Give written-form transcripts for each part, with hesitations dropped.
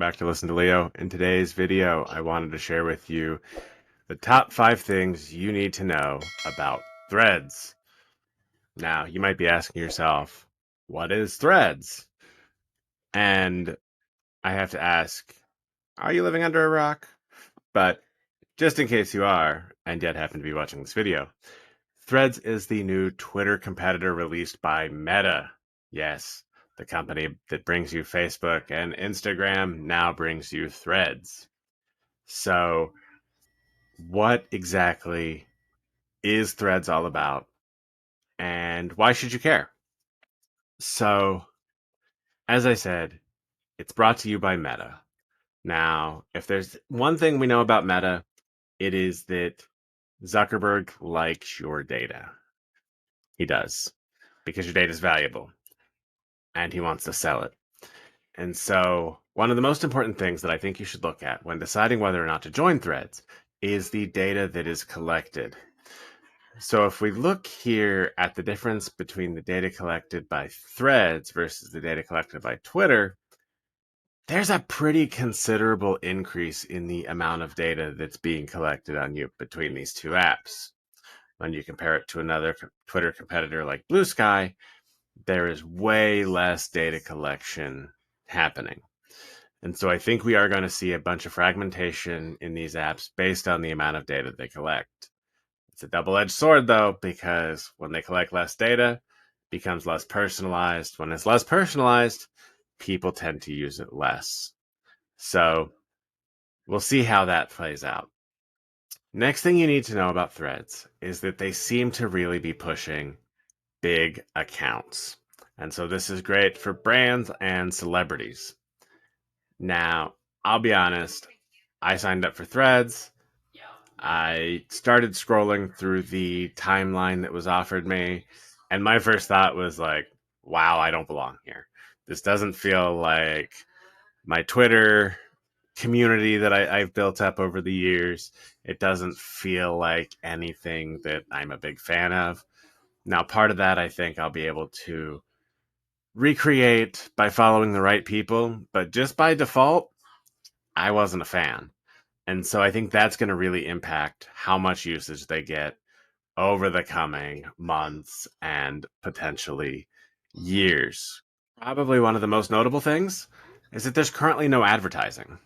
back to Listen to Leo. In today's video, I wanted to share with you the top 5 things you need to know about threads. Now, you might be asking yourself, what is threads? And I have to ask, are you living under a rock? But just in case you are, and yet happen to be watching this video, Threads is the new Twitter competitor released by Meta. Yes, the company that brings you Facebook and Instagram now brings you Threads. So, what exactly is Threads all about, and why should you care? So, as I said, it's brought to you by Meta. Now, if there's one thing we know about Meta, it is that Zuckerberg likes your data. He does, because your data is valuable, and he wants to sell it. And so, one of the most important things that I think you should look at when deciding whether or not to join Threads is the data that is collected. So if we look here at the difference between the data collected by Threads versus the data collected by Twitter, there's a pretty considerable increase in the amount of data that's being collected on you between these two apps. When you compare it to another Twitter competitor like Blue Sky, there is way less data collection happening. And so I think we are going to see a bunch of fragmentation in these apps based on the amount of data they collect. It's a double-edged sword, though, because when they collect less data, it becomes less personalized. When it's less personalized, people tend to use it less. So we'll see how that plays out. Next thing you need to know about Threads is that they seem to really be pushing big accounts. And so this is great for brands and celebrities. Now, I'll be honest, I signed up for Threads. I started scrolling through the timeline that was offered me, and my first thought was like, wow, I don't belong here. This doesn't feel like my Twitter community that I've built up over the years. It doesn't feel like anything that I'm a big fan of. Now, part of that I think I'll be able to recreate by following the right people, but just by default, I wasn't a fan. And so I think that's going to really impact how much usage they get over the coming months and potentially years. Probably one of the most notable things is that there's currently no advertising.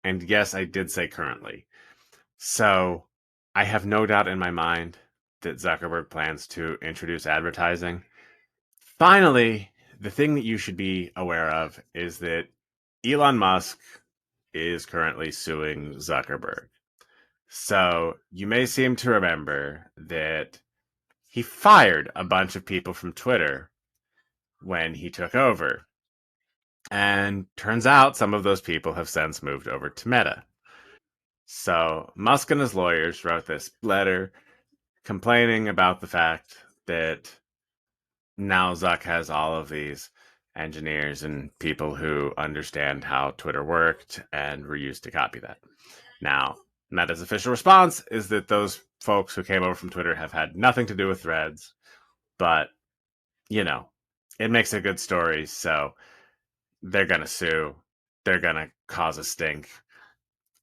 And yes, I did say currently. So I have no doubt in my mind that Zuckerberg plans to introduce advertising. Finally, the thing that you should be aware of is that Elon Musk is currently suing Zuckerberg. So you may seem to remember that he fired a bunch of people from Twitter when he took over. And turns out some of those people have since moved over to Meta. So Musk and his lawyers wrote this letter complaining about the fact that now Zuck has all of these engineers and people who understand how Twitter worked and were used to copy that. Now, Meta's official response is that those folks who came over from Twitter have had nothing to do with Threads, but you know, it makes a good story, so they're gonna sue. They're gonna cause a stink.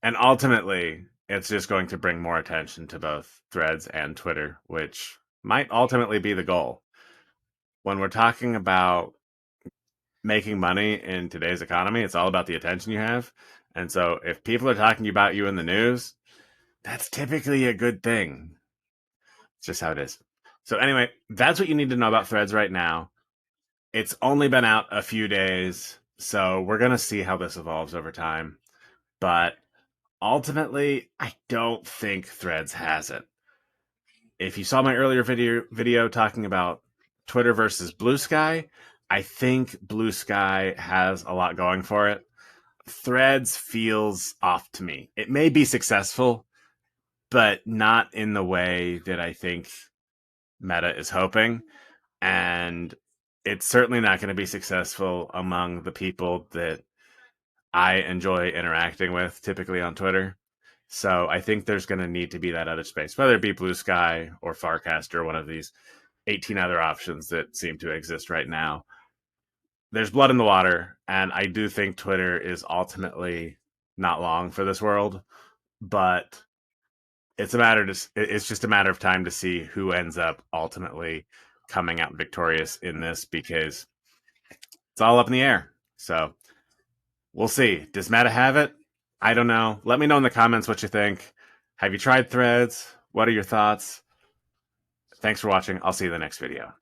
And ultimately, it's just going to bring more attention to both Threads and Twitter, which might ultimately be the goal. When we're talking about making money in today's economy, it's all about the attention you have. And so if people are talking about you in the news, that's typically a good thing. It's just how it is. So anyway, that's what you need to know about Threads right now. It's only been out a few days, so we're going to see how this evolves over time. But ultimately, I don't think Threads has it. If you saw my earlier video talking about Twitter versus Blue Sky, I think Blue Sky has a lot going for it. Threads feels off to me. It may be successful, but not in the way that I think Meta is hoping. And it's certainly not going to be successful among the people that I enjoy interacting with, typically on Twitter. So I think there's going to need to be that other space, whether it be Blue Sky or Farcast or one of these 18 other options that seem to exist right now. there's blood in the water, and I do think Twitter is ultimately not long for this world, but it's just a matter of time to see who ends up ultimately coming out victorious in this, because it's all up in the air. So we'll see. Does Meta have it? I don't know. Let me know in the comments what you think. Have you tried Threads? What are your thoughts? Thanks for watching. I'll see you in the next video.